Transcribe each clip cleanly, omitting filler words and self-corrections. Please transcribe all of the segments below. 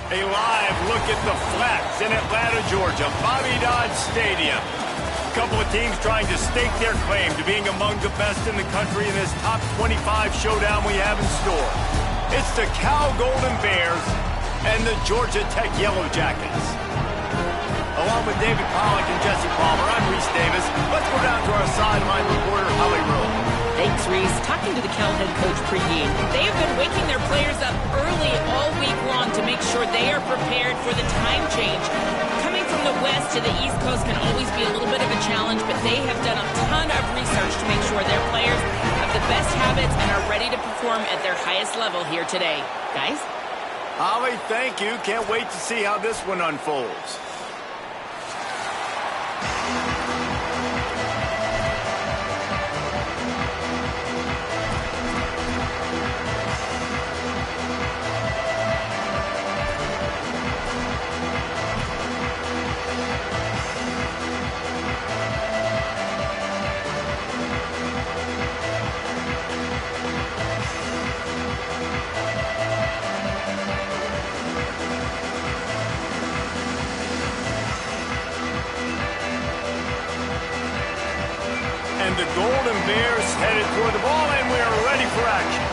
A live look at the Flats in Atlanta, Georgia, Bobby Dodd Stadium. A couple of teams trying to stake their claim to being among the best in the country in this top 25 showdown we have in store. It's the Cal Golden Bears and the Georgia Tech Yellow Jackets. Along with David Pollack and Jesse Palmer, I'm Reese Davis. Let's go down to our sideline reporter, Holly Rule. Thanks, Reese. Talking to the Cal head coach pregame, they have been waking their players up early all week long to make sure they are prepared for the time change. Coming from the west to the east coast can always be a little bit of a challenge, but they have done a ton of research to make sure their players have the best habits and are ready to perform at their highest level here today. Guys? Holly, thank you. Can't wait to see how this one unfolds. And the Golden Bears headed toward the ball, and we are ready for action.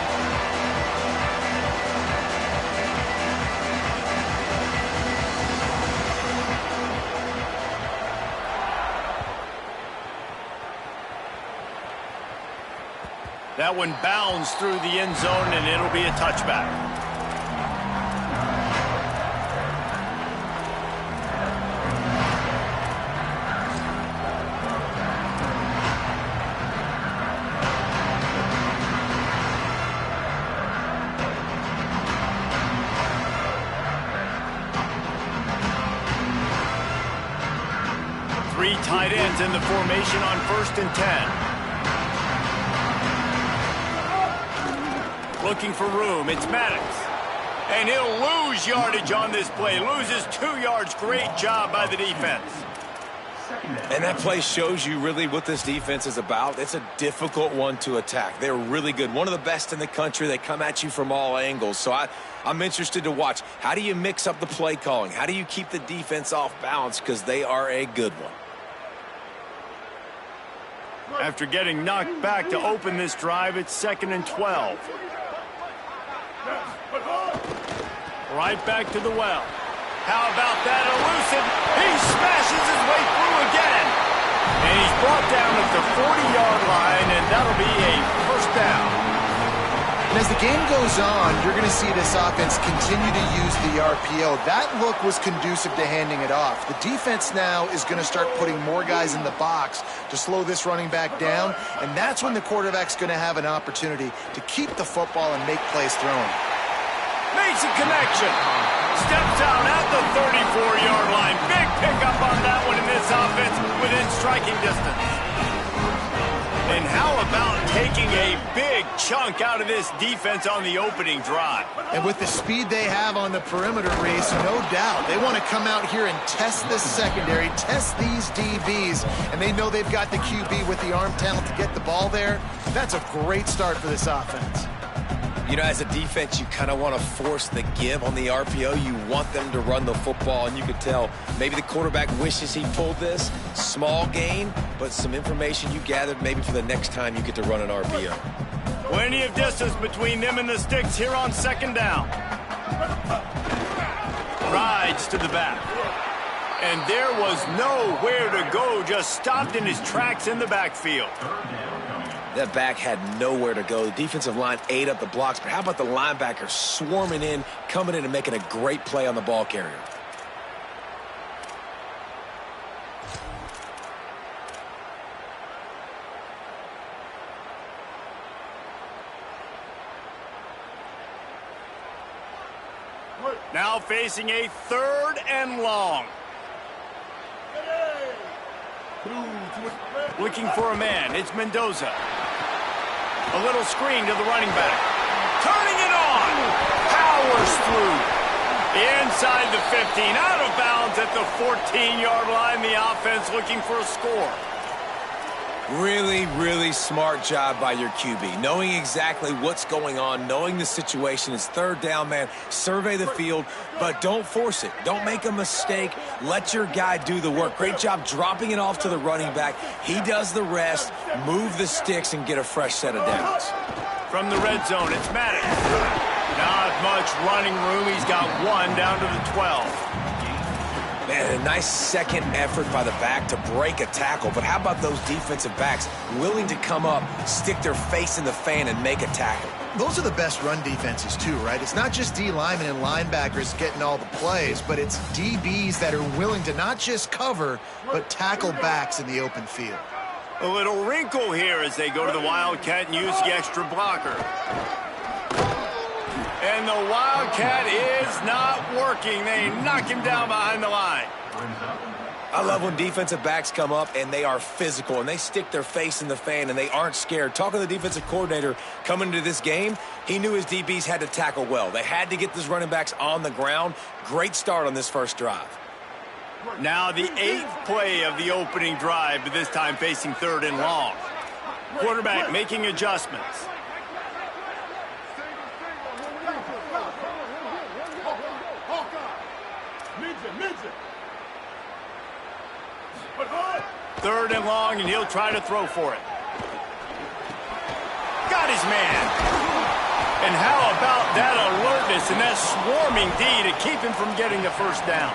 That one bounds through the end zone, and it'll be a touchback. Three tight ends in the formation on 1st and 10. Looking for room, it's Maddox. And he'll lose yardage on this play. Loses 2 yards. Great job by the defense. And that play shows you really what this defense is about. It's a difficult one to attack. They're really good. One of the best in the country. They come at you from all angles. So I'm interested to watch. How do you mix up the play calling? How do you keep the defense off balance? Because they are a good one. After getting knocked back to open this drive, it's 2nd and 12. Right back to the well. How about that elusive? He smashes his way through again. And he's brought down at the 40-yard line, and that'll be a first down. And as the game goes on, you're going to see this offense continue to use the RPO. That look was conducive to handing it off. The defense now is going to start putting more guys in the box to slow this running back down, and that's when the quarterback's going to have an opportunity to keep the football and make plays throwing. Makes a connection. Steps out at the 34-yard line. Big pickup on that one in this offense within striking distance. And how about taking a big chunk out of this defense on the opening drive? And with the speed they have on the perimeter, Reese, no doubt, they want to come out here and test this secondary, test these DBs, and they know they've got the QB with the arm talent to get the ball there. That's a great start for this offense. You know, as a defense, you kind of want to force the give on the RPO. You want them to run the football, and you could tell maybe the quarterback wishes he pulled this. Small gain, but some information you gathered maybe for the next time you get to run an RPO. Plenty of distance between them and the sticks here on 2nd down. Rides to the back. And there was nowhere to go, just stopped in his tracks in the backfield. That back had nowhere to go. The defensive line ate up the blocks, but how about the linebacker swarming in, coming in and making a great play on the ball carrier? Now facing a 3rd and long. Looking for a man. It's Mendoza. A little screen to the running back. Turning it on. Powers through. Inside the 15. Out of bounds at the 14-yard line. The offense looking for a score. Really, really smart job by your QB. Knowing exactly what's going on, knowing the situation. It's third down, man. Survey the field, but don't force it. Don't make a mistake. Let your guy do the work. Great job dropping it off to the running back. He does the rest. Move the sticks and get a fresh set of downs. From the red zone, it's Maddox. Not much running room. He's got one down to the 12. Man, a nice second effort by the back to break a tackle. But how about those defensive backs willing to come up, stick their face in the fan, and make a tackle? Those are the best run defenses, too, right? It's not just D linemen and linebackers getting all the plays, but it's DBs that are willing to not just cover, but tackle backs in the open field. A little wrinkle here as they go to the Wildcat and use the extra blocker. And the Wildcat is not working. They knock him down behind the line. I love when defensive backs come up and they are physical and they stick their face in the fan and they aren't scared. Talking to the defensive coordinator coming into this game, he knew his DBs had to tackle well. They had to get those running backs on the ground. Great start on this first drive. Now the 8th play of the opening drive, but this time facing third and long. Quarterback making adjustments. Third and long, and he'll try to throw for it. Got his man. And how about that alertness and that swarming D to keep him from getting the first down?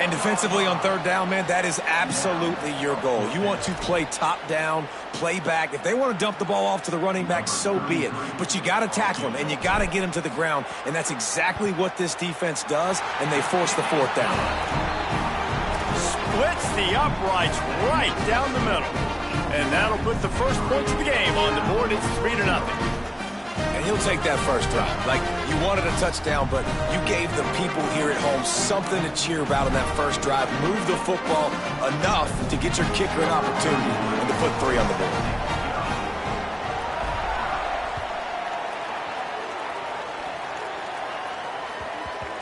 And defensively on third down, man, that is absolutely your goal. You want to play top down, play back. If they want to dump the ball off to the running back, so be it. But you got to tackle him, and you got to get him to the ground. And that's exactly what this defense does, and they force the fourth down. Splits the uprights right down the middle. And that'll put the first points of the game on the board. It's 3-0. And he'll take that first drive. Like, you wanted a touchdown, but you gave the people here at home something to cheer about in that first drive. Move the football enough to get your kicker an opportunity and to put 3 on the board.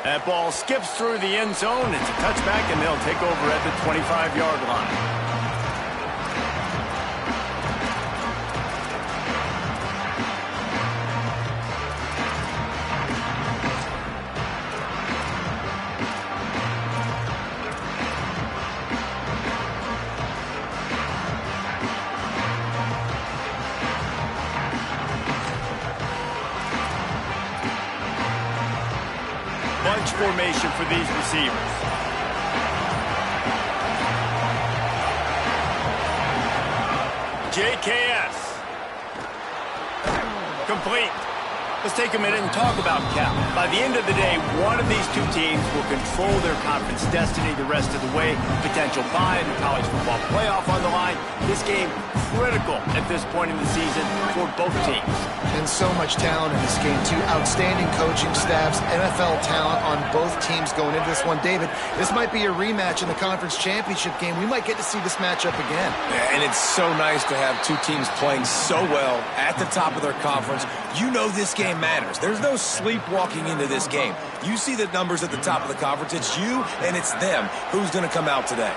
That ball skips through the end zone. It's a touchback, and they'll take over at the 25-yard line. Bunch formation for these receivers. JKS. Complete. Let's take a minute and talk about Cal. By the end of the day, one of these two teams will control their conference destiny the rest of the way. Potential bye in the college football playoff on the line. This game critical at this point in the season for both teams. And so much talent in this game, too. Outstanding coaching staffs, NFL talent on both teams going into this one. David, this might be a rematch in the conference championship game. We might get to see this matchup again. Yeah, and it's so nice to have two teams playing so well at the top of their conference. You know this game matters. There's no sleepwalking into this game. You see the numbers at the top of the conference. It's you and it's them. Who's going to come out today?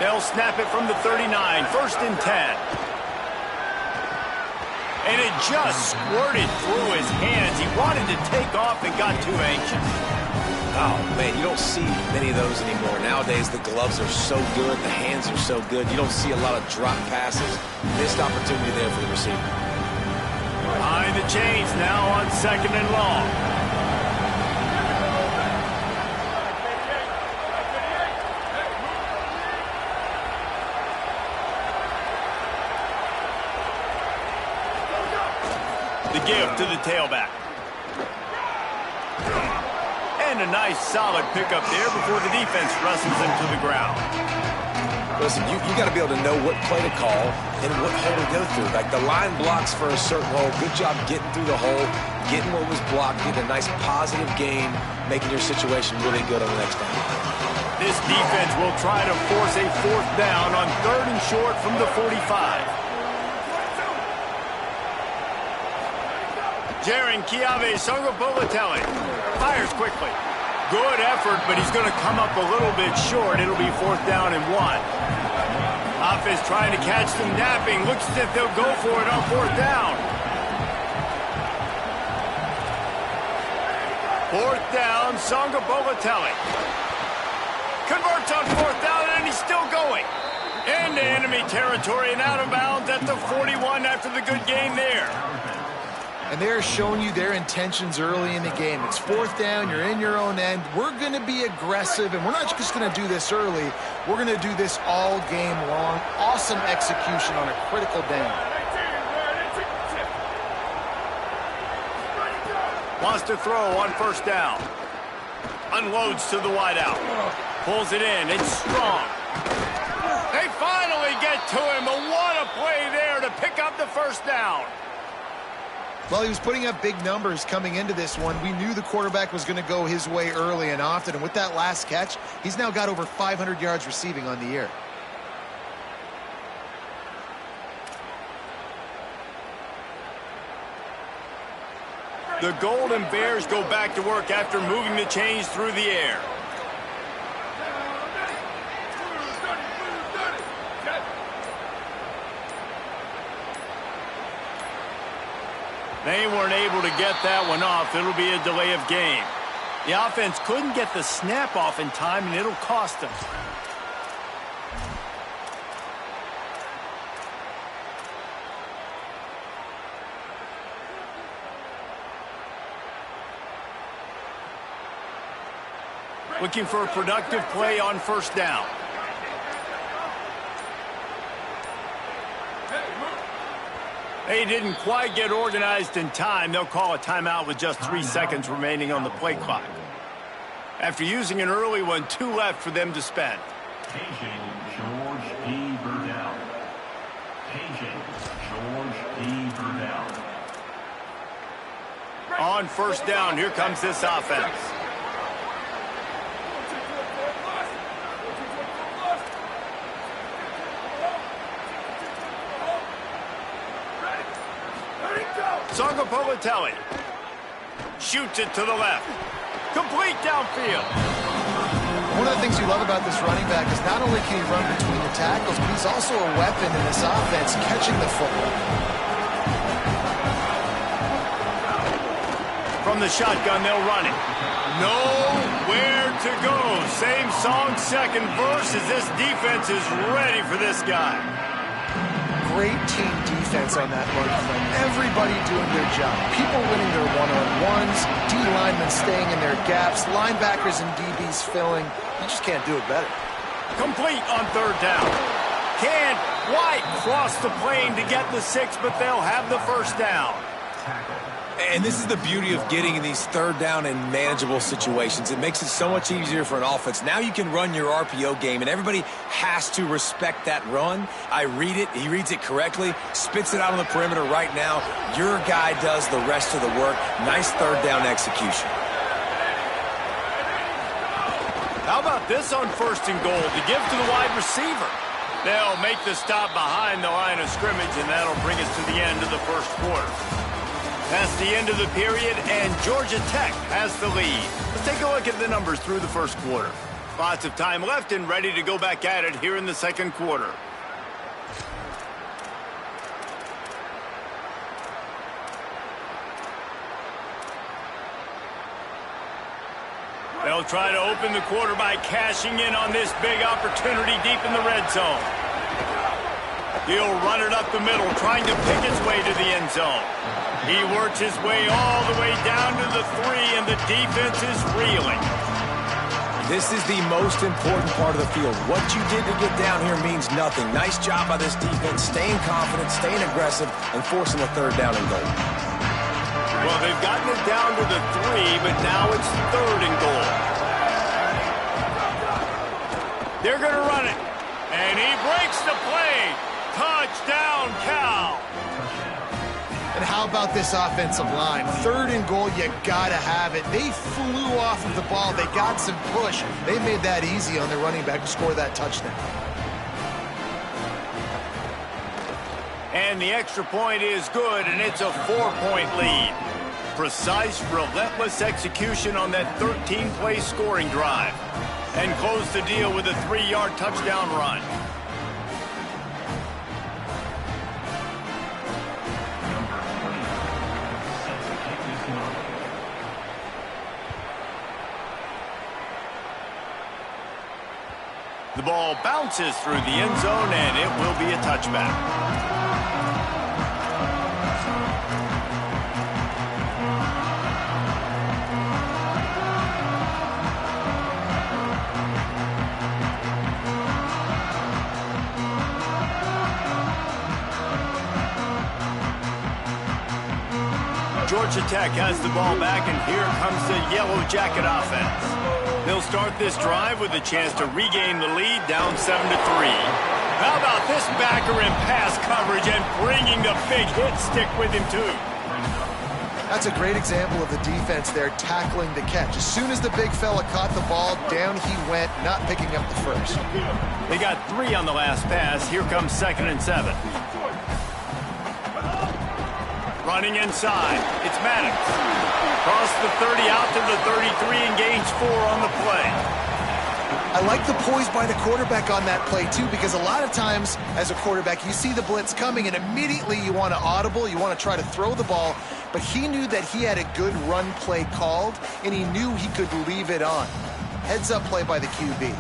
They'll snap it from the 39, 1st and 10. And it just squirted through his hands. He wanted to take off and got too anxious. Oh, man, you don't see many of those anymore. Nowadays, the gloves are so good, the hands are so good. You don't see a lot of drop passes. Missed opportunity there for the receiver. Behind the chains now on 2nd and long. The give to the tailback. And a nice solid pickup there before the defense wrestles him to the ground. Listen, you got to be able to know what play to call and what hole to go through. Like the line blocks for a certain hole. Good job getting through the hole, getting what was blocked, getting a nice positive gain, making your situation really good on the next down. This defense will try to force a 4th down on 3rd and short from the 45. Jaron Kiave Songopolitelli fires quickly. Good effort, but he's going to come up a little bit short. It'll be 4th down and 1. Offense trying to catch them napping. Looks as if they'll go for it on fourth down. Fourth down, Songa Bolatelli. Converts on fourth down, and he's still going. Into enemy territory and out of bounds at the 41 after the good game there. And they're showing you their intentions early in the game. It's fourth down, you're in your own end. We're going to be aggressive, and we're not just going to do this early. We're going to do this all game long. Awesome execution on a critical down. Wants to throw on first down. Unloads to the wideout. Pulls it in. It's strong. They finally get to him. And what a play there to pick up the first down. Well, he was putting up big numbers coming into this one. We knew the quarterback was going to go his way early and often. And with that last catch, he's now got over 500 yards receiving on the year. The Golden Bears go back to work after moving the chains through the air. They weren't able to get that one off. It'll be a delay of game. The offense couldn't get the snap off in time, and it'll cost them. Looking for a productive play on first down. They didn't quite get organized in time. They'll call a timeout with just 3 seconds remaining on the play clock. After using an early one, 2 left for them to spend. Paging George E. Burdell. Paging George E. Burdell. On first down, here comes this offense. Songa Bolatelli shoots it to the left. Complete downfield. One of the things you love about this running back is not only can he run between the tackles, but he's also a weapon in this offense, catching the football. From the shotgun, they'll run it. Nowhere to go. Same song, second verse, as this defense is ready for this guy. Great team defense on that run play. Everybody doing their job. People winning their one-on-ones, D linemen staying in their gaps, linebackers and DBs filling. You just can't do it better. Complete on third down. Can't quite cross the plane to get the 6, but they'll have the first down. And this is the beauty of getting in these third down and manageable situations. It makes it so much easier for an offense. Now you can run your RPO game, and everybody has to respect that run. I read it. He reads it correctly, spits it out on the perimeter right now. Your guy does the rest of the work. Nice third down execution. How about this on first and goal to give to the wide receiver? They'll make the stop behind the line of scrimmage, and that'll bring us to the end of the first quarter. Past the end of the period, and Georgia Tech has the lead. Let's take a look at the numbers through the first quarter. Lots of time left and ready to go back at it here in the second quarter. They'll try to open the quarter by cashing in on this big opportunity deep in the red zone. He'll run it up the middle, trying to pick his way to the end zone. He works his way all the way down to the 3, and the defense is reeling. This is the most important part of the field. What you did to get down here means nothing. Nice job by this defense, staying confident, staying aggressive, and forcing a third down and goal. Well, they've gotten it down to the 3, but now it's third and goal. They're going to run it, and he breaks the play. Touchdown, Cal. And how about this offensive line? Third and goal, you gotta have it. They flew off of the ball. They got some push. They made that easy on their running back to score that touchdown. And the extra point is good, and it's a 4-point lead. Precise, relentless execution on that 13-play scoring drive. And close the deal with a 3-yard touchdown run. The ball bounces through the end zone, and it will be a touchback. Georgia Tech has the ball back, and here comes the Yellow Jacket offense. They'll start this drive with a chance to regain the lead, down 7-3. How about this backer in pass coverage and bringing the big hit stick with him, too? That's a great example of the defense there tackling the catch. As soon as the big fella caught the ball, down he went, not picking up the first. They got 3 on the last pass. Here comes 2nd and 7. Running inside, it's Maddox. Cross the 30 out to the 33 and gains 4 on the play. I like the poise by the quarterback on that play, too, because a lot of times as a quarterback, you see the blitz coming and immediately you want to audible, you want to try to throw the ball, but he knew that he had a good run play called, and he knew he could leave it on. Heads-up play by the QB.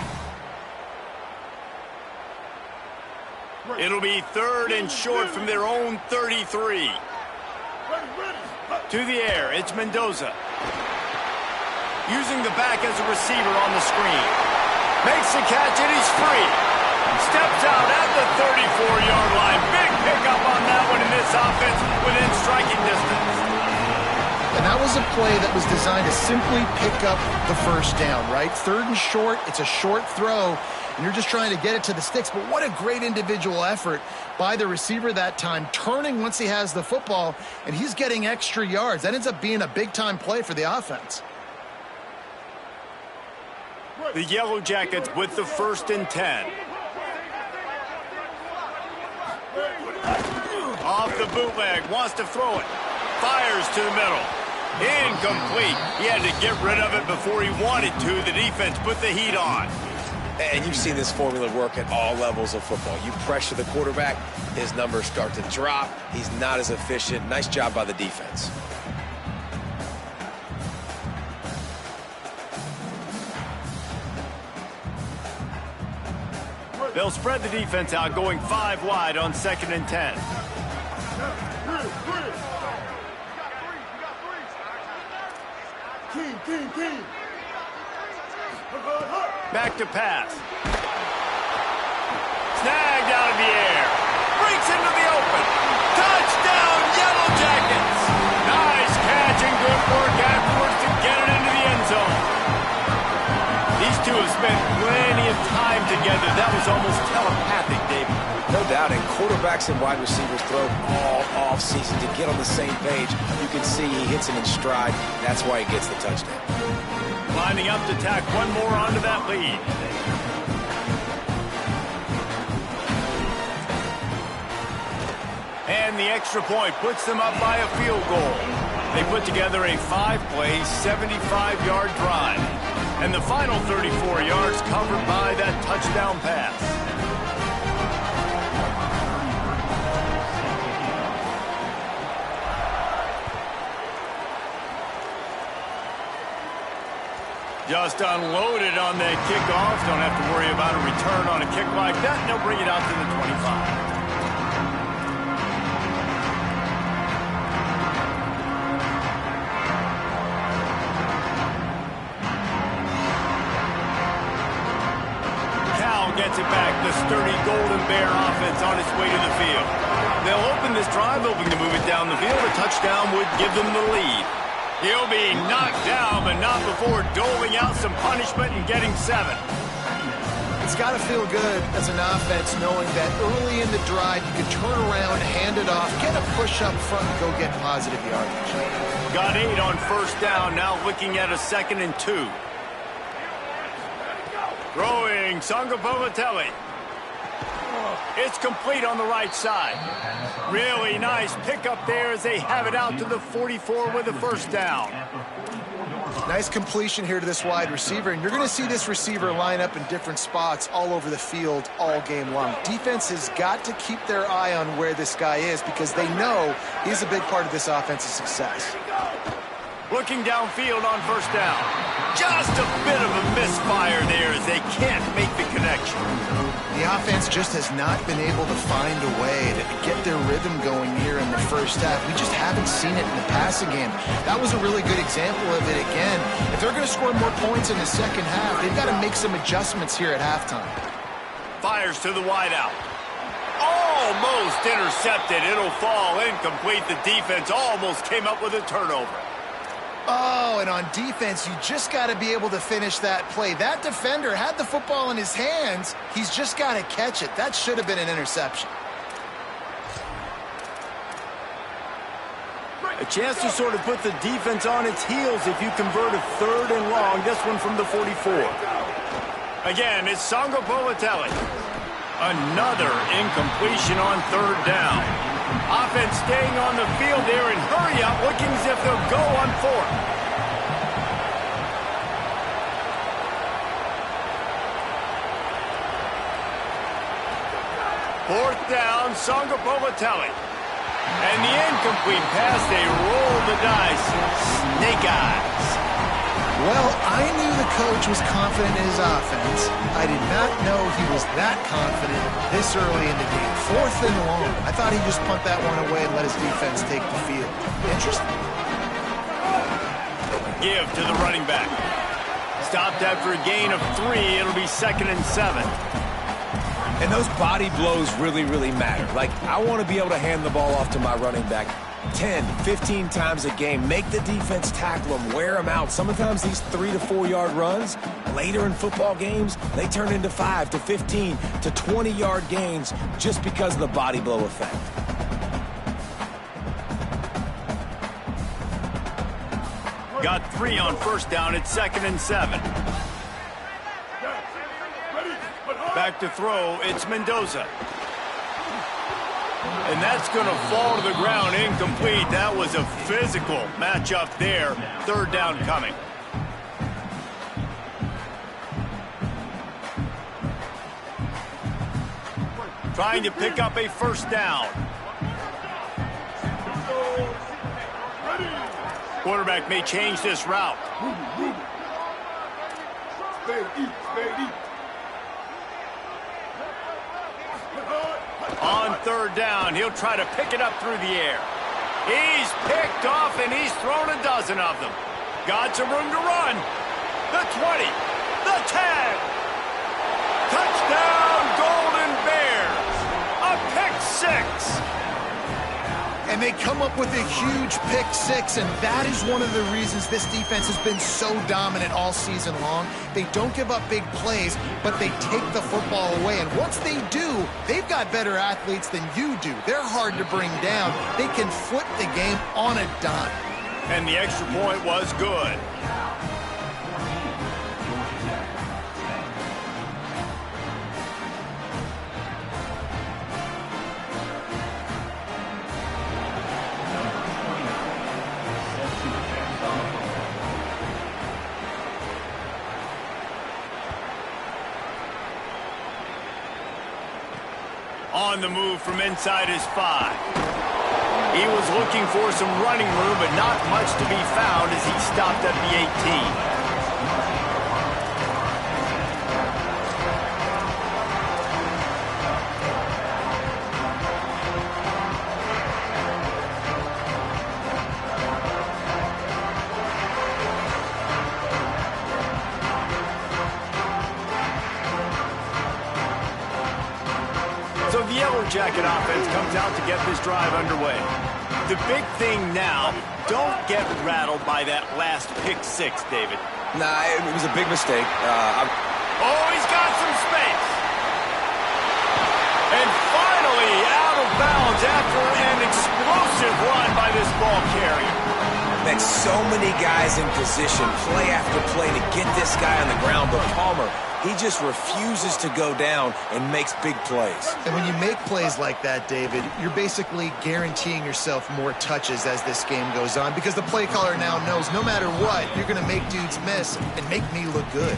It'll be 3rd and short from their own 33. To the air, it's Mendoza. Using the back as a receiver on the screen. Makes the catch and he's free. Steps out at the 34-yard line. Big pickup on that one in this offense within striking distance. And that was a play that was designed to simply pick up the first down, right? 3rd and short, it's a short throw, and you're just trying to get it to the sticks. But what a great individual effort by the receiver that time, turning once he has the football, and he's getting extra yards. That ends up being a big-time play for the offense. The Yellow Jackets with the 1st and 10. Off the bootleg, wants to throw it. Fires to the middle. Incomplete. He had to get rid of it before he wanted to. The defense put the heat on. And you've seen this formula work at all levels of football. You pressure the quarterback, his numbers start to drop. He's not as efficient. Nice job by the defense. They'll spread the defense out, going 5 wide on 2nd and 10. Back to pass. Snagged out of the air. Breaks into the open. Touchdown, Yellow Jackets. Nice catch and good work afterwards to get it into the end zone. These two have spent plenty of time together. That was almost telepathic, David. No doubt, and quarterbacks and wide receivers throw all off-season to get on the same page. You can see he hits him in stride. That's why he gets the touchdown. Lining up to tack one more onto that lead. And the extra point puts them up by a field goal. They put together a 5-play, 75-yard drive. And the final 34 yards covered by that touchdown pass. Just unloaded on that kickoff. Don't have to worry about a return on a kick like that. And they'll bring it out to the 25. Gets it back. The sturdy Golden Bear offense on its way to the field. They'll open this drive, hoping to move it down the field. A touchdown would give them the lead. He'll be knocked down, but not before doling out some punishment and getting 7. It's got to feel good as an offense knowing that early in the drive you can turn around, hand it off, get a push up front, and go get positive yardage. Got 8 on 1st down. Now looking at a 2nd and 2. Throwing Sangapovatelli. It's complete on the right side. Really nice pickup there as they have it out to the 44 with a 1st down. Nice completion here to this wide receiver, and you're going to see this receiver line up in different spots all over the field all game long. Defense has got to keep their eye on where this guy is because they know he's a big part of this offense's success. Looking downfield on 1st down. Just a bit of a misfire there as they can't make the connection. The offense just has not been able to find a way to get their rhythm going here in the first half. We just haven't seen it in the passing game. That was a really good example of it again. If they're going to score more points in the second half, they've got to make some adjustments here at halftime. Fires to the wideout. Almost intercepted. It'll fall incomplete. The defense almost came up with a turnover. Oh, and on defense, you just got to be able to finish that play. That defender had the football in his hands. He's just got to catch it. That should have been an interception. A chance to sort of put the defense on its heels if you convert a 3rd and long. This one from the 44. Again, it's Songo Politelli. Another incompletion on 3rd down. Offense staying on the field there and hurry up, looking as if they'll go on 4th. Fourth down, Songo Politelli. And the incomplete pass, they roll the dice. Snake eyes. Well, I knew the coach was confident in his offense. I did not know he was that confident this early in the game. 4th and long. I thought he'd just punt that one away and let his defense take the field. Interesting. Give to the running back. Stopped after a gain of 3. It'll be 2nd and 7. And those body blows really, really matter. Like, I want to be able to hand the ball off to my running back 10, 15 times a game. Make the defense tackle them, wear them out. Sometimes these 3 to 4 yard runs, later in football games, they turn into 5 to 15 to 20 yard gains just because of the body blow effect. Got 3 on 1st down. It's 2nd and 7. Back to throw, it's Mendoza. And that's going to fall to the ground incomplete. That was a physical matchup there. 3rd down coming. Trying to pick up a 1st down. Quarterback may change this route. On 3rd down, he'll try to pick it up through the air. He's picked off, and he's thrown a dozen of them. Got some room to run. The 20, the 10. Touchdown, Golden Bears. A pick 6. And they come up with a huge pick 6, and that is one of the reasons this defense has been so dominant all season long. They don't give up big plays, but they take the football away. And once they do, they've got better athletes than you do. They're hard to bring down. They can flip the game on a dime. And the extra point was good. On the move from inside his 5. He was looking for some running room, but not much to be found as he stopped at the 18. So the Yellow Jacket offense comes out to get this drive underway. The big thing now, don't get rattled by that last pick 6, David. Nah, it was a big mistake. Oh, he's got some space. And finally out of bounds after an explosive run by this ball carrier. Man, so many guys in position, play after play to get this guy on the ground, but Palmer, he just refuses to go down and makes big plays. And when you make plays like that, David, you're basically guaranteeing yourself more touches as this game goes on, because the play caller now knows no matter what, you're going to make dudes miss and make me look good.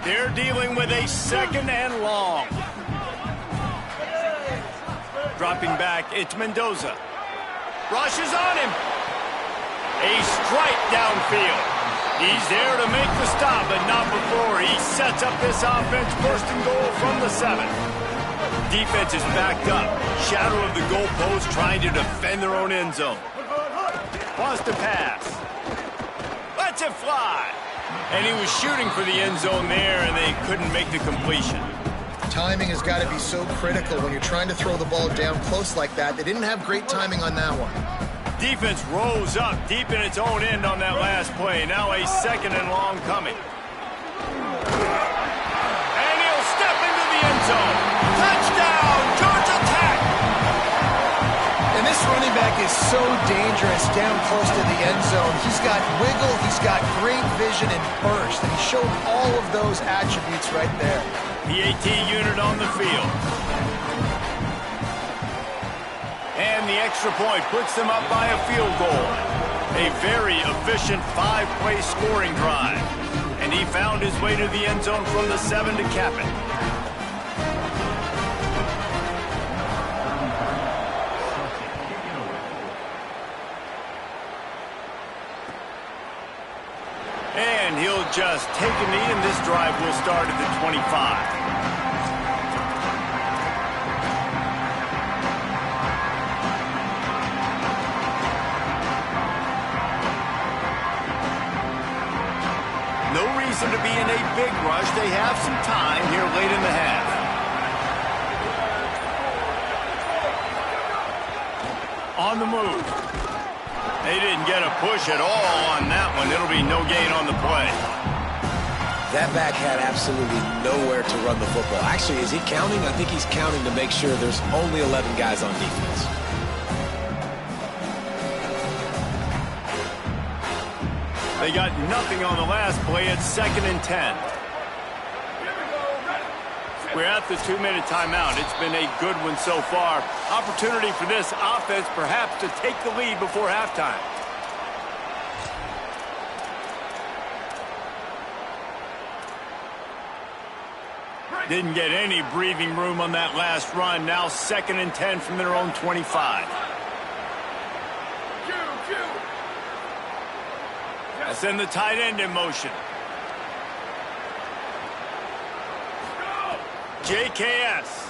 They're dealing with a 2nd and long. Dropping back, it's Mendoza. Rushes on him. A strike downfield. He's there to make the stop, but not before he sets up this offense. First and goal from the 7. Defense is backed up. Shadow of the goalpost, trying to defend their own end zone. Wants to pass. Lets it fly. And he was shooting for the end zone there, and they couldn't make the completion. Timing has got to be so critical when you're trying to throw the ball down close like that. They didn't have great timing on that one. Defense rose up deep in its own end on that last play. Now a 2nd and long coming. And he'll step into the end zone. Touchdown, Georgia Tech! And this running back is so dangerous down close to the end zone. He's got wiggle, he's got great vision and burst, and he showed all of those attributes right there. The AT unit on the field. And the extra point puts them up by a field goal. A very efficient 5-play scoring drive. And he found his way to the end zone from the 7 to cap it. And he'll just take a knee, and this drive will start at the 25. No reason to be in a big rush. They have some time here late in the half. On the move. They didn't get a push at all on that one. It'll be no gain on the play. That back had absolutely nowhere to run the football. Actually, is he counting? I think he's counting to make sure there's only 11 guys on defense. They got nothing on the last play. It's 2nd and 10. We're at the 2-minute timeout. It's been a good one so far. Opportunity for this offense perhaps to take the lead before halftime. Didn't get any breathing room on that last run. Now 2nd and 10 from their own 25. Send the tight end in motion. JKS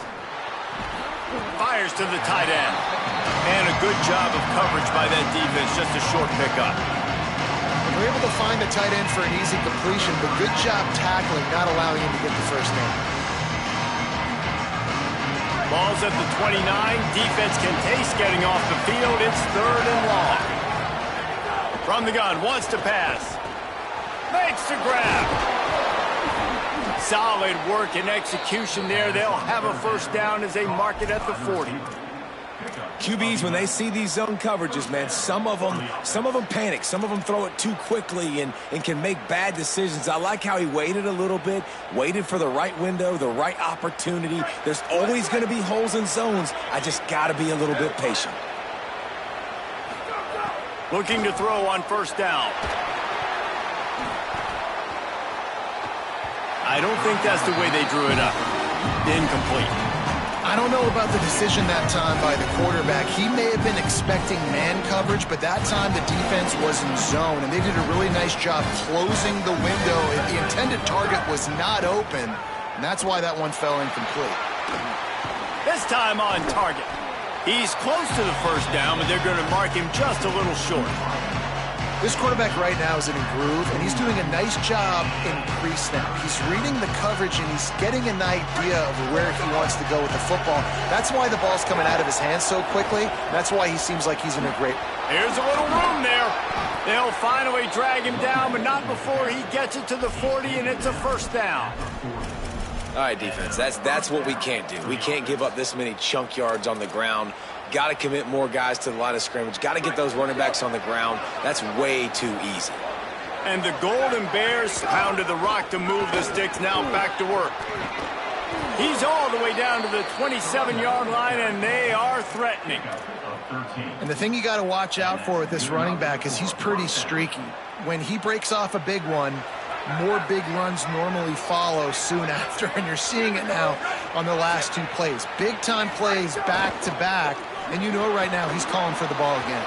fires to the tight end. And a good job of coverage by that defense. Just a short pickup. They're able to find the tight end for an easy completion, but good job tackling, not allowing him to get the first down. Ball's at the 29. Defense can taste getting off the field. It's 3rd and long. From the gun, wants to pass. Makes the grab. Solid work and execution there. They'll have a first down as they mark it at the 40. QBs, when they see these zone coverages, man, some of them panic. Some of them throw it too quickly and can make bad decisions. I like how he waited a little bit, waited for the right window, the right opportunity. There's always going to be holes in zones. I just got to be a little bit patient. Looking to throw on first down. I don't think that's the way they drew it up. Incomplete. I don't know about the decision that time by the quarterback. He may have been expecting man coverage, but that time the defense was in zone, and they did a really nice job closing the window. The intended target was not open, and that's why that one fell incomplete. This time on target. He's close to the first down, but they're going to mark him just a little short. This quarterback right now is in a groove, and he's doing a nice job in pre-snap. He's reading the coverage, and he's getting an idea of where he wants to go with the football. That's why the ball's coming out of his hands so quickly. That's why he seems like he's in a great... Here's a little room there. They'll finally drag him down, but not before he gets it to the 40, and it's a first down. All right, defense, that's what we can't do. We can't give up this many chunk yards on the ground. Got to commit more guys to the line of scrimmage. Got to get those running backs on the ground. That's way too easy. And the Golden Bears pounded the rock to move the sticks. Now back to work. He's all the way down to the 27-yard line, and they are threatening. And the thing you got to watch out for with this running back is he's pretty streaky. When he breaks off a big one, more big runs normally follow soon after, and you're seeing it now on the last two plays. Big-time plays back-to-back, and you know right now he's calling for the ball again.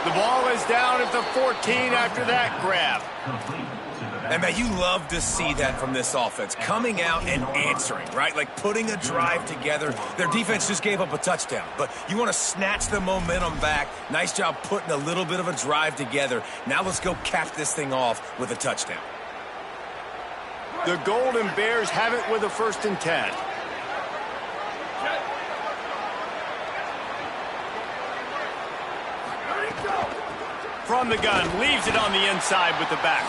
The ball is down at the 14 after that grab. And, man, you love to see that from this offense, coming out and answering, right? Like putting a drive together. Their defense just gave up a touchdown, but you want to snatch the momentum back. Nice job putting a little bit of a drive together. Now let's go cap this thing off with a touchdown. The Golden Bears have it with a 1st and 10. From the gun, leaves it on the inside with the back.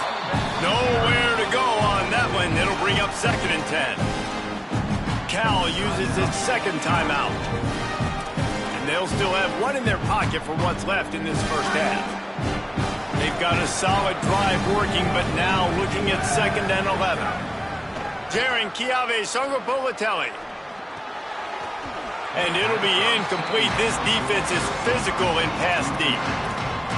Nowhere to go on that one. It'll bring up 2nd and 10. Cal uses its 2nd timeout. And they'll still have one in their pocket for what's left in this first half. They've got a solid drive working, but now looking at 2nd and 11. Jaron Chiave Songopolitelli. And it'll be incomplete. This defense is physical and pass deep.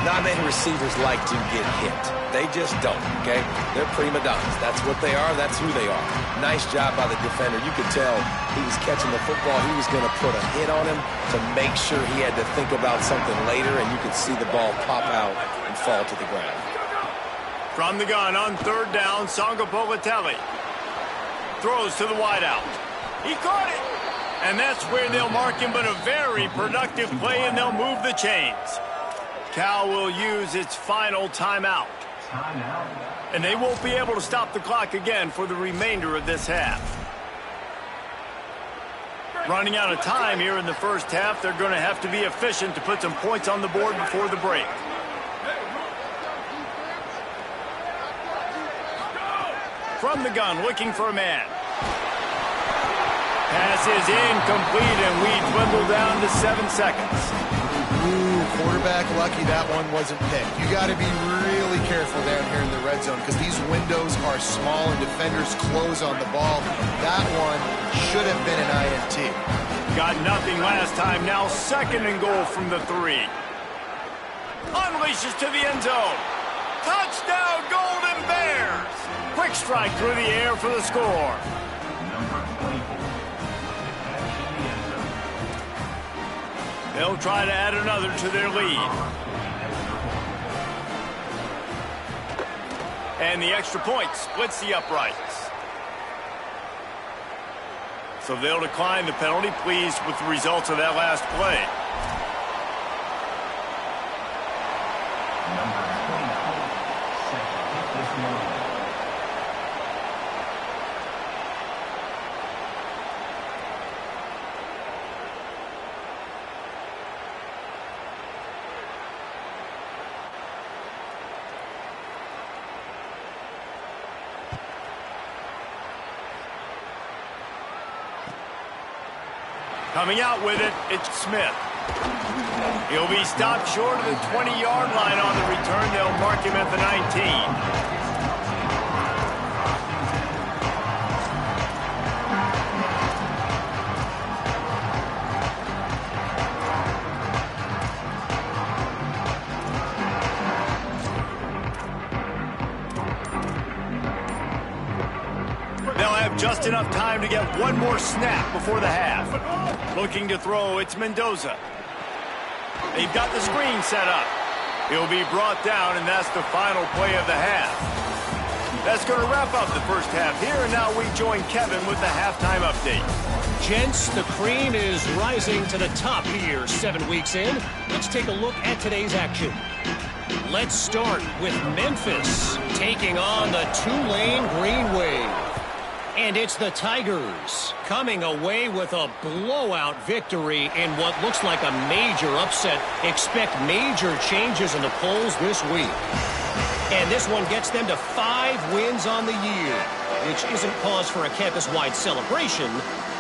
Not many receivers like to get hit. They just don't, okay? They're prima donnas. That's what they are. That's who they are. Nice job by the defender. You could tell he was catching the football. He was going to put a hit on him to make sure he had to think about something later, and you could see the ball pop out and fall to the ground. From the gun on 3rd down, Songopolitelli throws to the wideout. He caught it. And that's where they'll mark him, but a very productive play, and they'll move the chains. Cal will use its final timeout. And they won't be able to stop the clock again for the remainder of this half. Running out of time here in the first half, they're going to have to be efficient to put some points on the board before the break. From the gun, looking for a man. Pass is incomplete, and we dwindle down to 7 seconds. Ooh, quarterback lucky that one wasn't picked. You got to be really careful down here in the red zone because these windows are small and defenders close on the ball. That one should have been an INT. Got nothing last time. Now 2nd and goal from the 3. Unleashes to the end zone. Touchdown, Golden Bears! Quick strike through the air for the score. They'll try to add another to their lead. And the extra point splits the uprights. So they'll decline the penalty, pleased with the results of that last play. Coming out with it, it's Smith. He'll be stopped short of the 20-yard line on the return. They'll mark him at the 19. Just enough time to get one more snap before the half. Looking to throw, it's Mendoza. They've got the screen set up. He'll be brought down, and that's the final play of the half. That's going to wrap up the first half here, and now we join Kevin with the halftime update. Gents, the cream is rising to the top here 7 weeks in. Let's take a look at today's action. Let's start with Memphis taking on the Tulane Green Wave. And it's the Tigers coming away with a blowout victory in what looks like a major upset. Expect major changes in the polls this week. And this one gets them to 5 wins on the year, which isn't cause for a campus-wide celebration,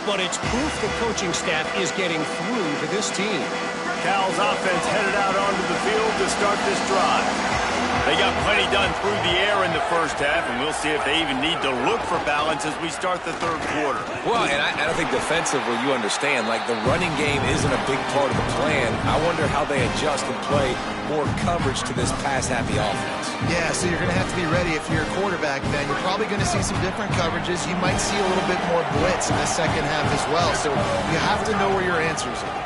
but it's proof the coaching staff is getting through to this team. Cal's offense headed out onto the field to start this drive. They got plenty done through the air in the first half, and we'll see if they even need to look for balance as we start the third quarter. Well, and I don't think defensively you understand, like the running game isn't a big part of the plan. I wonder how they adjust and play more coverage to this pass-happy offense. Yeah, so you're going to have to be ready if you're a quarterback, Ben. You're probably going to see some different coverages. You might see a little bit more blitz in the second half as well, so you have to know where your answers are.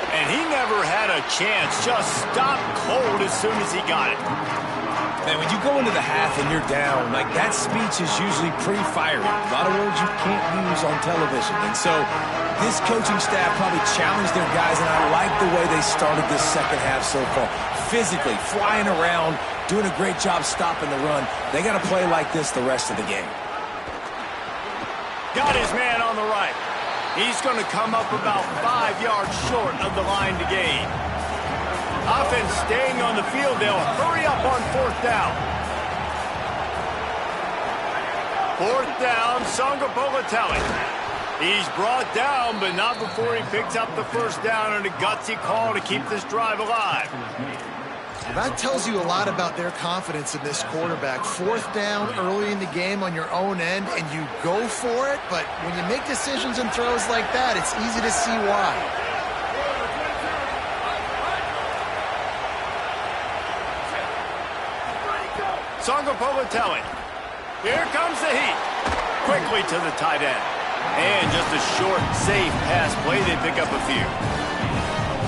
And he never had a chance, just stopped cold as soon as he got it. Man, when you go into the half and you're down, like that speech is usually pretty fiery. A lot of words you can't use on television. And so this coaching staff probably challenged their guys, and I like the way they started this second half so far. Physically, flying around, doing a great job stopping the run. They got to play like this the rest of the game. Got his man on the right. He's going to come up about 5 yards short of the line to gain. Offense staying on the field. They'll hurry up on fourth down. Fourth down, Sangapolatelli. He's brought down, but not before he picks up the first down and a gutsy call to keep this drive alive. That tells you a lot about their confidence in this quarterback. Fourth down early in the game on your own end, and you go for it, but when you make decisions and throws like that, it's easy to see why. Sangapolatelli. Here comes the heat. Quickly to the tight end. And just a short, safe pass play. They pick up a few.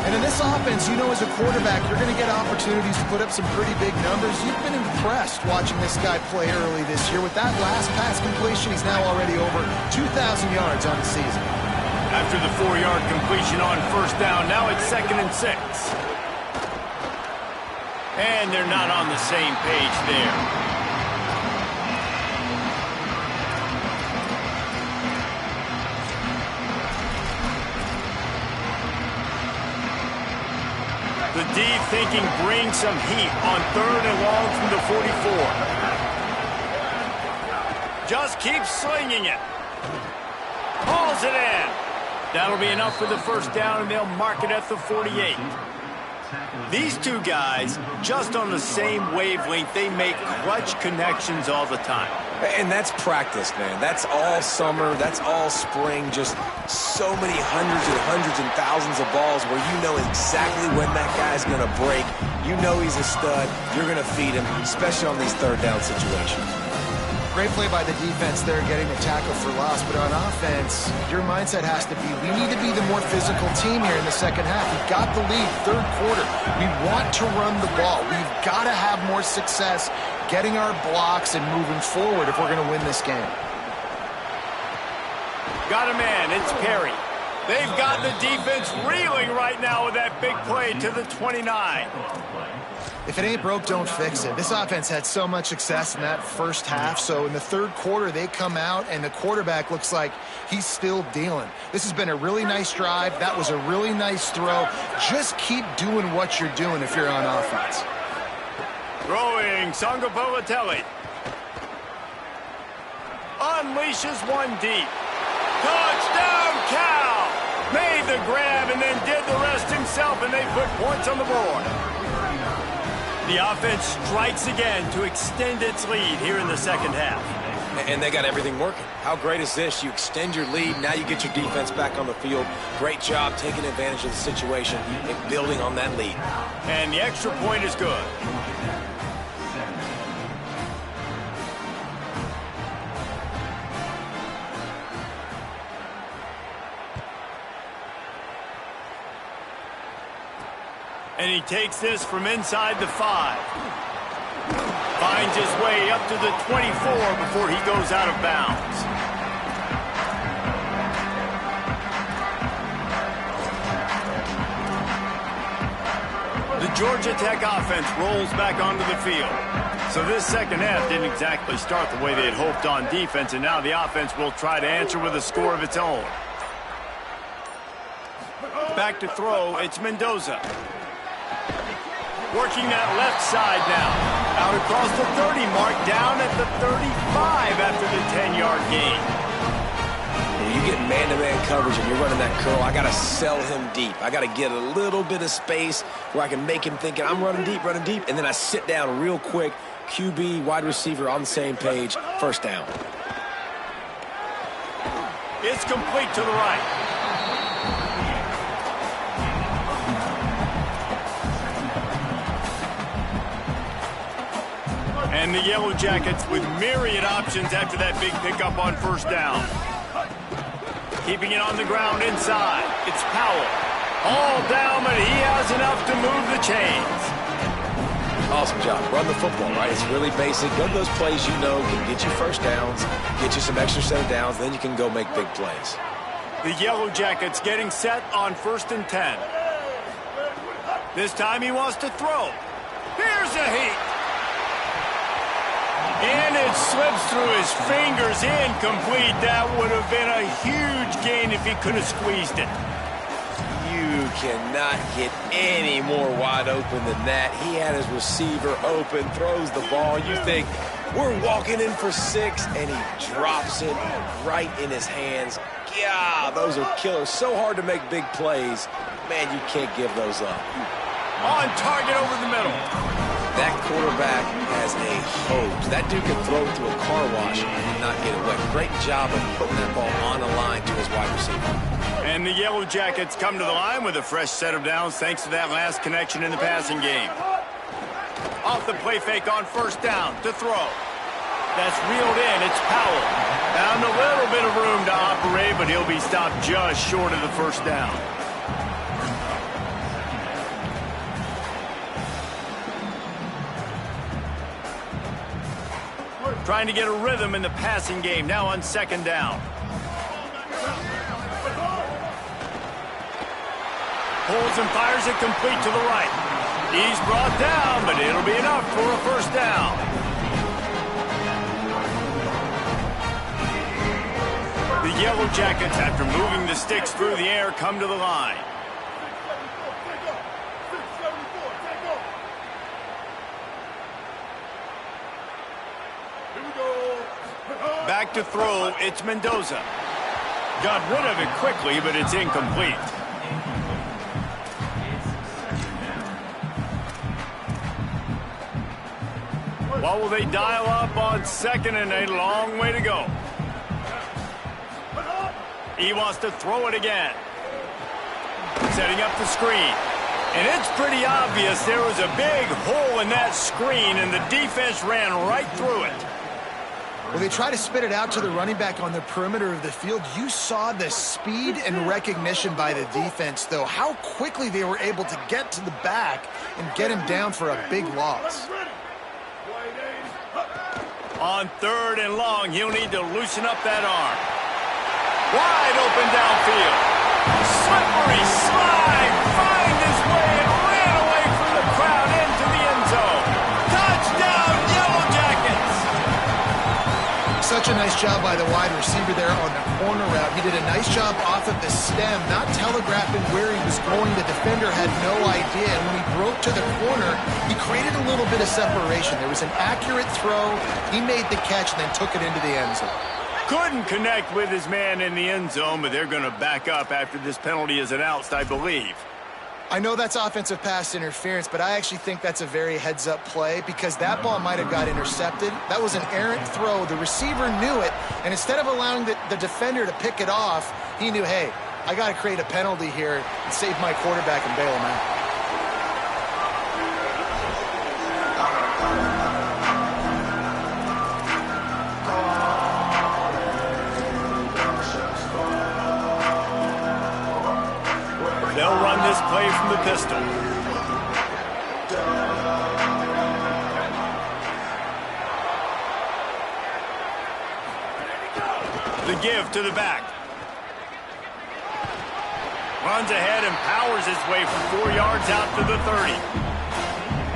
And in this offense, you know, as a quarterback, you're going to get opportunities to put up some pretty big numbers. You've been impressed watching this guy play early this year. With that last pass completion, he's now already over 2,000 yards on the season. After the 4-yard completion on first down, now it's 2nd and 6. And they're not on the same page there. The D thinking bring some heat on 3rd and long from the 44. Just keep slinging it. Hauls it in. That'll be enough for the first down, and they'll mark it at the 48. These two guys, just on the same wavelength, they make clutch connections all the time. And that's practice, man. That's all summer. That's all spring. Just so many hundreds and thousands of balls where you know exactly when that guy's going to break. You know he's a stud. You're going to feed him, especially on these third down situations. Great play by the defense there, getting the tackle for loss. But on offense, your mindset has to be, we need to be the more physical team here in the second half. We've got the lead, third quarter. We want to run the ball. We've got to have more success getting our blocks and moving forward if we're going to win this game. Got a man, it's Perry. They've got the defense reeling right now with that big play to the 29. If it ain't broke, don't fix it. This offense had so much success in that first half, so in the third quarter, they come out, and the quarterback looks like he's still dealing. This has been a really nice drive. That was a really nice throw. Just keep doing what you're doing if you're on offense. Throwing, Sangapolatelli. Unleashes one deep. Touchdown, Cal! Made the grab and then did the rest himself, and they put points on the board. The offense strikes again to extend its lead here in the second half. And they got everything working. How great is this? You extend your lead, now you get your defense back on the field. Great job taking advantage of the situation and building on that lead. And the extra point is good. And he takes this from inside the 5. Finds his way up to the 24 before he goes out of bounds. The Georgia Tech offense rolls back onto the field. So this second half didn't exactly start the way they had hoped on defense, and now the offense will try to answer with a score of its own. Back to throw, it's Mendoza. Working that left side now. Out across the 30 mark, down at the 35 after the 10-yard gain. You you get man-to-man coverage and you're running that curl, I got to sell him deep. I got to get a little bit of space where I can make him thinking I'm running deep, and then I sit down real quick. QB, wide receiver on the same page, first down. It's complete to the right. And the Yellow Jackets with myriad options after that big pickup on first down. Keeping it on the ground inside. It's Powell. All down, but he has enough to move the chains. Awesome job. Run the football, right? It's really basic. Go to those plays you know can get you first downs, get you some extra set of downs, then you can go make big plays. The Yellow Jackets getting set on 1st and 10. This time he wants to throw. Here's a heat. And it slips through his fingers, incomplete. That would have been a huge gain if he could have squeezed it. You cannot get any more wide open than that. He had his receiver open, throws the ball. You think, we're walking in for 6, and he drops it right in his hands. Yeah, those are killers. So hard to make big plays. Man, you can't give those up. On target over the middle. That quarterback has a hose. That dude can throw it through a car wash and not get it wet. Great job of putting that ball on the line to his wide receiver. And the Yellow Jackets come to the line with a fresh set of downs thanks to that last connection in the passing game. Off the play fake on first down to throw. That's reeled in. It's Powell. Found a little bit of room to operate, but he'll be stopped just short of the first down. Trying to get a rhythm in the passing game now on 2nd down. Pulls and fires it complete to the right. He's brought down, but it'll be enough for a first down. The Yellow Jackets, after moving the sticks through the air, come to the line. Back to throw, it's Mendoza. Got rid of it quickly, but it's incomplete. What will they dial up on 2nd and a long way to go? He wants to throw it again. Setting up the screen. And it's pretty obvious there was a big hole in that screen, and the defense ran right through it. Well, they try to spit it out to the running back on the perimeter of the field. You saw the speed and recognition by the defense, though, how quickly they were able to get to the back and get him down for a big loss. On 3rd and long, he'll need to loosen up that arm. Wide open downfield. Slippery slide. Find his way and ran away from the crowd into the end zone. Touchdown, Yellow Jackets. Such a nice job by the wide receiver there on the corner route. He did a nice job off of the stem, not telegraphing where he was going. The defender had no idea. And when he broke to the corner, he created a little bit of separation. There was an accurate throw. He made the catch and then took it into the end zone. Couldn't connect with his man in the end zone, but they're going to back up after this penalty is announced, I believe. I know that's offensive pass interference, but I actually think that's a very heads-up play because that ball might have got intercepted. That was an errant throw. The receiver knew it, and instead of allowing the defender to pick it off, he knew, hey, I got to create a penalty here and save my quarterback and bail him out. They'll run this play from the pistol. The give to the back. Runs ahead and powers his way for 4 yards out to the 30.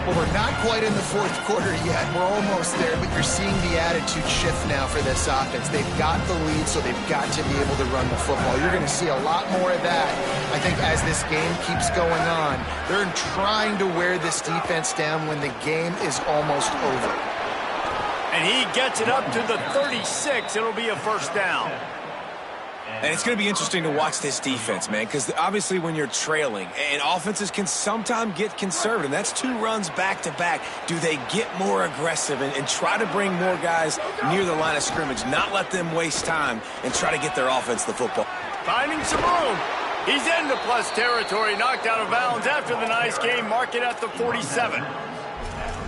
Well, we're not quite in the 4th quarter yet. We're almost there, but you're seeing the attitude shift now for this offense. They've got the lead, so they've got to be able to run the football. You're going to see a lot more of that, I think, as this game keeps going on. They're trying to wear this defense down when the game is almost over. And he gets it up to the 36. It'll be a first down. And it's going to be interesting to watch this defense, man, because obviously when you're trailing, and offenses can sometimes get conservative. That's 2 runs back-to-back. Do they get more aggressive and try to bring more guys near the line of scrimmage, not let them waste time, and try to get their offense the football? Finding some room. He's into plus territory, knocked out of bounds after the nice game, mark it at the 47.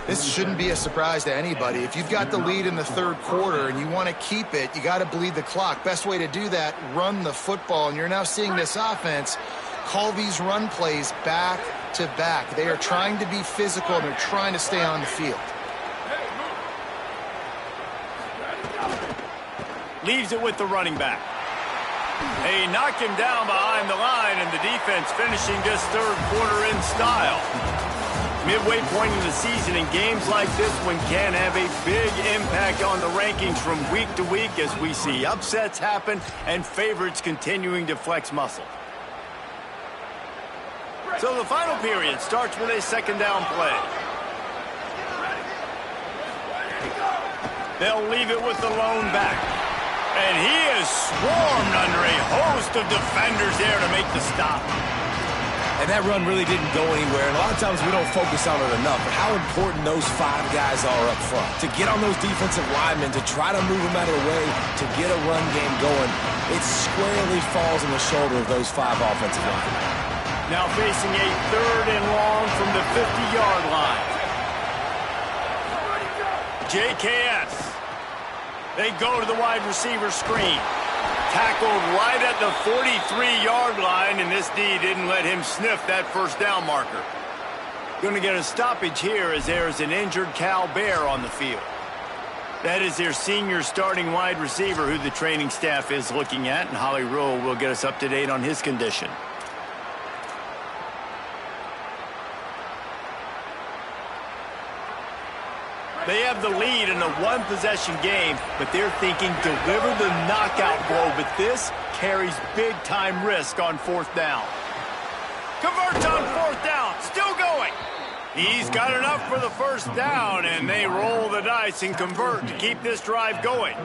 This shouldn't be a surprise to anybody. If you've got the lead in the third quarter and you want to keep it, you got to bleed the clock. Best way to do that, run the football. And you're now seeing this offense call these run plays back to back. They are trying to be physical, and they're trying to stay on the field. Leaves it with the running back. They knock him down behind the line, and the defense finishing this third quarter in style. Midway point in the season, in games like this one can have a big impact on the rankings from week to week as we see upsets happen and favorites continuing to flex muscle. So the final period starts with a second down play. They'll leave it with the lone back. And he is swarmed under a host of defenders there to make the stop. And that run really didn't go anywhere, and a lot of times we don't focus on it enough, but how important those 5 guys are up front. To get on those defensive linemen, to try to move them out of the way, to get a run game going, it squarely falls on the shoulder of those 5 offensive linemen. Now facing a third and long from the 50-yard line. JKS. They go to the wide receiver screen. Tackled right at the 43-yard line, and this D didn't let him sniff that first down marker. Going to get a stoppage here as there's an injured Cal Bear on the field. That is their senior starting wide receiver who the training staff is looking at, and Holly Rowe will get us up to date on his condition. They have the lead in a one-possession game, but they're thinking deliver the knockout blow, but this carries big-time risk on 4th down. Converts on 4th down, still going. He's got enough for the first down, and they roll the dice and convert to keep this drive going.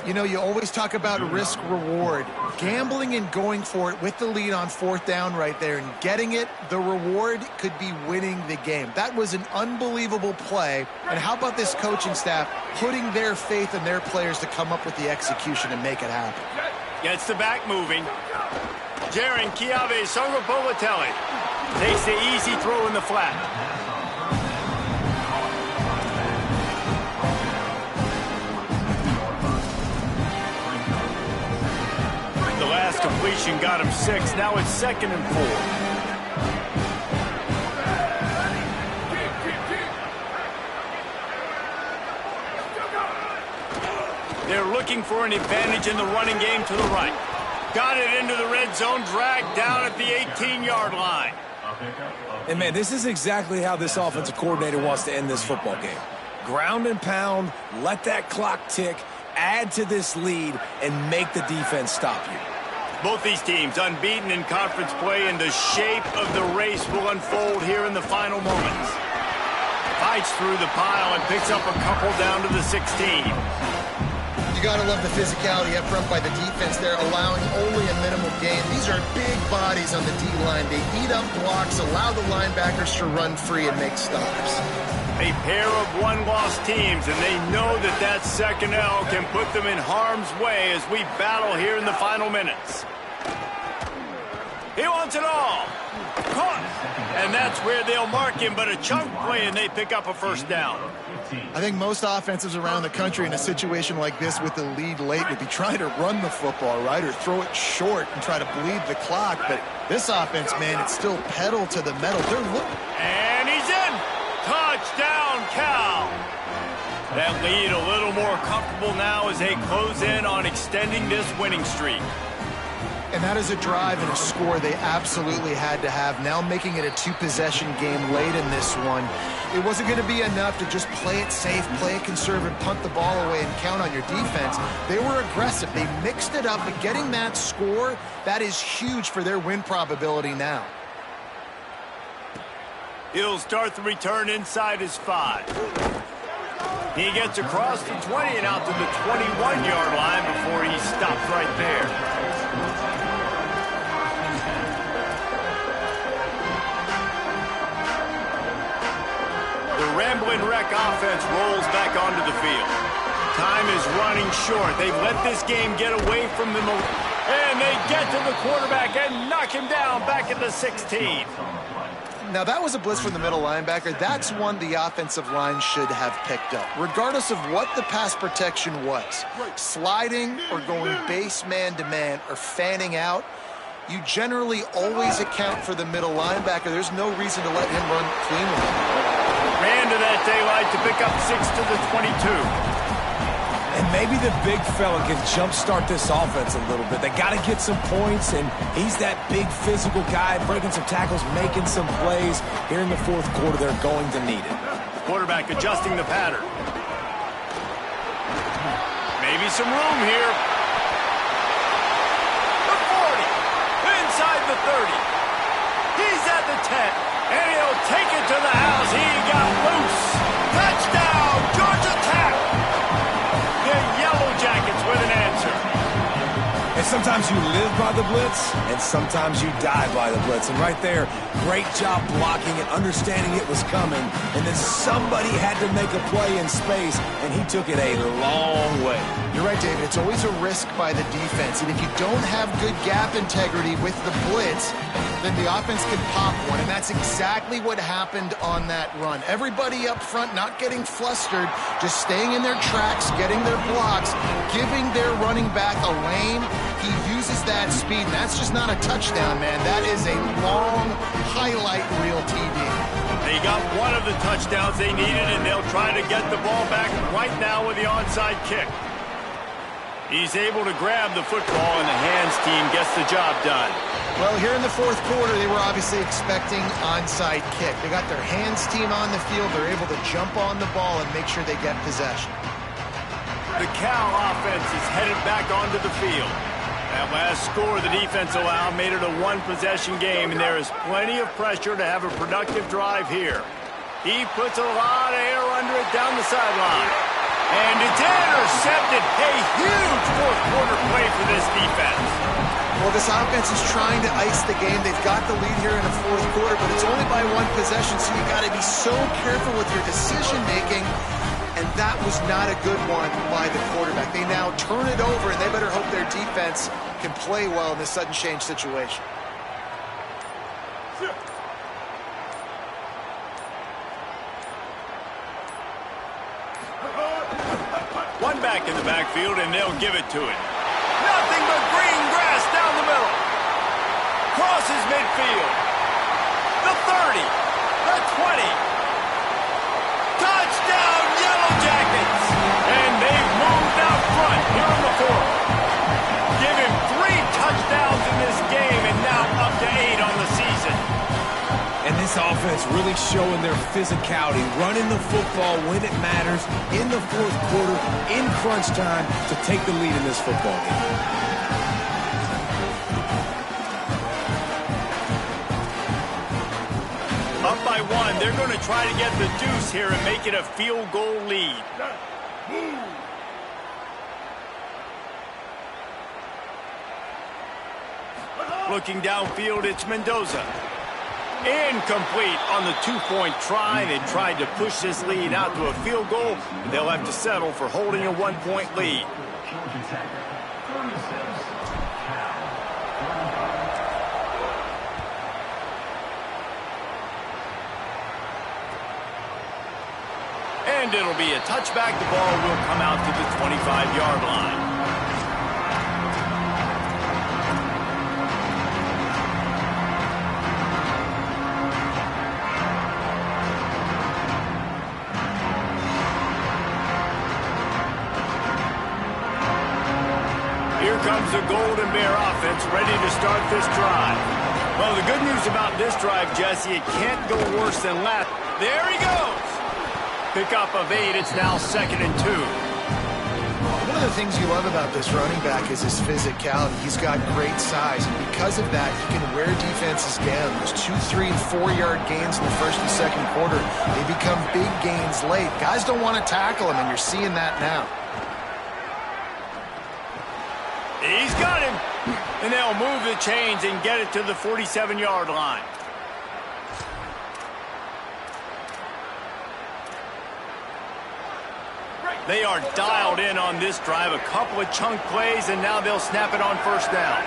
You know, you always talk about risk-reward. Gambling and going for it with the lead on 4th down right there and getting it, the reward could be winning the game. That was an unbelievable play. And how about this coaching staff putting their faith in their players to come up with the execution and make it happen? Gets the back moving. Jaron Kiave Songopolitelli takes the easy throw in the flat. Last completion got him 6. Now it's 2nd and 4. They're looking for an advantage in the running game to the right. Got it into the red zone, dragged down at the 18-yard line. And, man, this is exactly how this offensive coordinator wants to end this football game. Ground and pound, let that clock tick, add to this lead, and make the defense stop you. Both these teams unbeaten in conference play, and the shape of the race will unfold here in the final moments. Fights through the pile and picks up a couple down to the 16. You got to love the physicality up front by the defense there, allowing only a minimal gain. These are big bodies on the D-line. They eat up blocks, allow the linebackers to run free and make stops. A pair of one-loss teams, and they know that that second L can put them in harm's way as we battle here in the final minutes. He wants it all. Caught. And that's where they'll mark him, but a chunk play, and they pick up a first down. I think most offenses around the country in a situation like this with the lead late would be trying to run the football, right, or throw it short and try to bleed the clock. But this offense, man, it's still pedal to the metal. They're looking. And he's in. Touchdown, Cal. That lead a little more comfortable now as they close in on extending this winning streak. And that is a drive and a score they absolutely had to have. Now making it a 2-possession game late in this one. It wasn't going to be enough to just play it safe, play it conservative, punt the ball away, and count on your defense. They were aggressive. They mixed it up, but getting that score, that is huge for their win probability now. He'll start the return inside his 5. He gets across the 20 and out to the 21-yard line before he stops right there. The Rambling Wreck offense rolls back onto the field. Time is running short. They've let this game get away from them. And they get to the quarterback and knock him down back at the 16. Now, that was a blitz from the middle linebacker. That's one the offensive line should have picked up, regardless of what the pass protection was. Sliding or going base man-to-man or fanning out, you generally always account for the middle linebacker. There's no reason to let him run cleanly. Ran to that daylight to pick up 6 to the 22. And maybe the big fella can jumpstart this offense a little bit. They got to get some points, and he's that big physical guy, breaking some tackles, making some plays. Here in the fourth quarter, they're going to need it. Quarterback adjusting the pattern. Maybe some room here. The 40, inside the 30. He's at the 10, and he'll take it to the house. He got loose. Touchdown, Georgia Tech. The Yellow Jackets with an answer. And sometimes you live by the blitz, and sometimes you die by the blitz. And right there, great job blocking it, understanding it was coming. And then somebody had to make a play in space, and he took it a long way. You're right, David. It's always a risk by the defense. And if you don't have good gap integrity with the blitz, then the offense can pop one. And that's exactly what happened on that run. Everybody up front not getting flustered, just staying in their tracks, getting their blocks, giving their running back a lane. He uses that speed, and that's just not a touchdown, man. That is a long highlight reel TD. They got one of the touchdowns they needed, and they'll try to get the ball back right now with the onside kick. He's able to grab the football, and the hands team gets the job done. Well, here in the fourth quarter, they were obviously expecting onside kick. They got their hands team on the field. They're able to jump on the ball and make sure they get possession. The Cal offense is headed back onto the field. That last score the defense allowed made it a one-possession game, and there is plenty of pressure to have a productive drive here. He puts a lot of air under it down the sideline. And it's intercepted. A huge fourth-quarter play for this defense. Well, this offense is trying to ice the game. They've got the lead here in the fourth quarter, but it's only by one possession, so you got to be so careful with your decision-making. And that was not a good one by the quarterback. They now turn it over, and they better hope their defense can play well in this sudden change situation. One back in the backfield, and they'll give it to it. Nothing but green grass down the middle. Crosses midfield. The 30. The 20. Touchdown, Yellow Jackets. And they've moved out front here in the fourth. Give him 3 touchdowns in this game, and now up to 8 on the season. And this offense really showing their physicality, running the football when it matters, in the fourth quarter, in crunch time, to take the lead in this football game. Up by 1, they're going to try to get the deuce here and make it a field goal lead. Looking downfield, it's Mendoza. Incomplete on the 2-point try. They tried to push this lead out to a field goal. They'll have to settle for holding a 1-point lead. And it'll be a touchback. The ball will come out to the 25-yard line. Here comes the Golden Bear offense ready to start this drive. Well, the good news about this drive, Jesse, it can't go worse than last. There he goes. Pickup of 8. It's now 2nd and 2. of the things you love about this running back is his physicality. He's got great size, and because of that, he can wear defenses down. Those 2, 3, and 4-yard gains in the first and second quarter, they become big gains late. Guys don't want to tackle him, and you're seeing that now. He's got him. And they'll move the chains and get it to the 47-yard line. They are dialed in on this drive. A couple of chunk plays, and now they'll snap it on first down.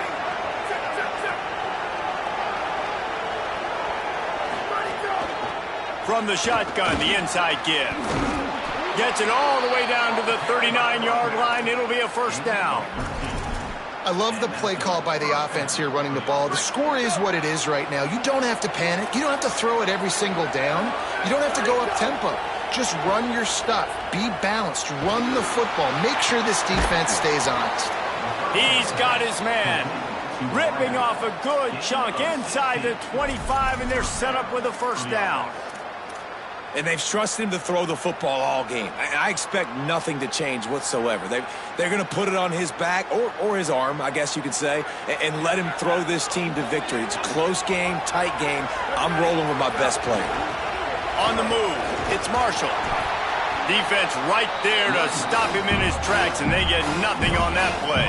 From the shotgun, the inside give. Gets it all the way down to the 39-yard line. It'll be a first down. I love the play call by the offense here running the ball. The score is what it is right now. You don't have to panic. You don't have to throw it every single down. You don't have to go up tempo. Just run your stuff. Be balanced. Run the football. Make sure this defense stays honest. He's got his man. Ripping off a good chunk inside the 25, and they're set up with a first down. And they've trusted him to throw the football all game. I expect nothing to change whatsoever. They're going to put it on his back, or his arm, I guess you could say, and let him throw this team to victory. It's a close game, tight game. I'm rolling with my best player. On the move, it's Marshall. Defense right there to stop him in his tracks, and they get nothing on that play.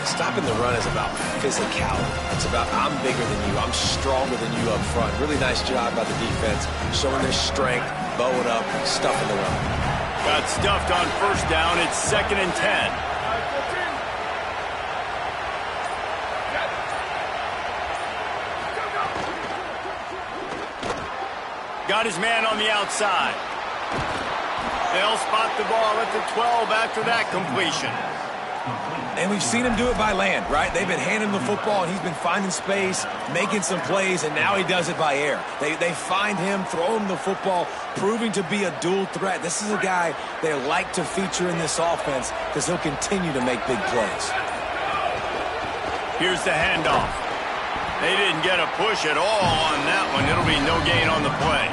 Stopping the run is about physicality. It's about I'm bigger than you. I'm stronger than you up front. Really nice job by the defense, showing their strength, bowing up, stuffing the run. Got stuffed on first down. It's 2nd and 10. Got his man on the outside. They'll spot the ball at the 12 after that completion. And we've seen him do it by land, right? They've been handing him the football, and he's been finding space, making some plays, and now he does it by air. They find him, throw him the football, proving to be a dual threat. This is a guy they like to feature in this offense because he'll continue to make big plays. Here's the handoff. They didn't get a push at all on that one. It'll be no gain on the play.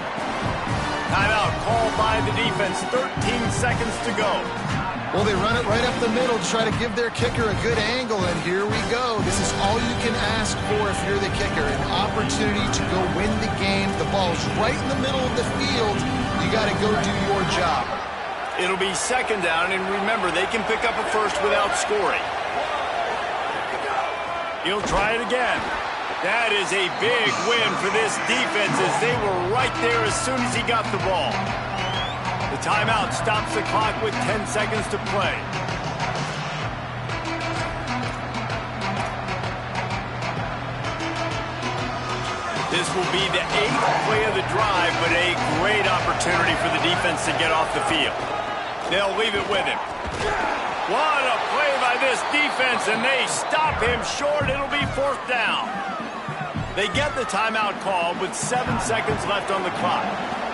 Timeout called by the defense. 13 seconds to go. Well, they run it right up the middle to try to give their kicker a good angle, and here we go. This is all you can ask for if you're the kicker, an opportunity to go win the game. The ball's right in the middle of the field. You got to go do your job. It'll be 2nd down, and remember, they can pick up a first without scoring. He'll try it again. That is a big win for this defense as they were right there as soon as he got the ball. The timeout stops the clock with 10 seconds to play. This will be the 8th play of the drive, but a great opportunity for the defense to get off the field. They'll leave it with him. What a play by this defense, and they stop him short. It'll be 4th down. They get the timeout call with 7 seconds left on the clock.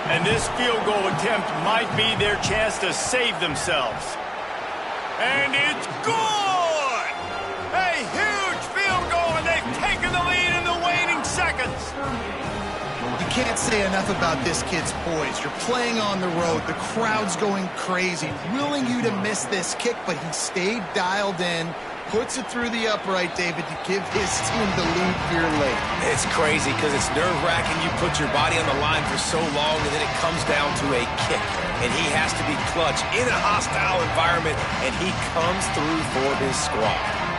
And this field goal attempt might be their chance to save themselves. And it's good! A huge field goal, and they've taken the lead in the waning seconds. You can't say enough about this kid's poise. You're playing on the road. The crowd's going crazy, willing you to miss this kick, but he stayed dialed in, puts it through the upright, David, to give his team the lead here late. It's crazy because it's nerve-wracking. You put your body on the line for so long, and then it comes down to a kick. And he has to be clutch in a hostile environment, and he comes through for his squad.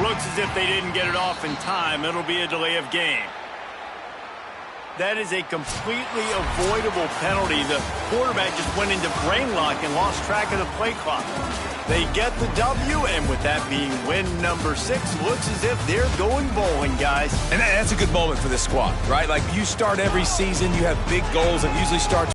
Looks as if they didn't get it off in time. It'll be a delay of game. That is a completely avoidable penalty. The quarterback just went into brain lock and lost track of the play clock. They get the W, and with that being win number 6, looks as if they're going bowling, guys. And that's a good moment for this squad, right? Like, you start every season, you have big goals, and usually starts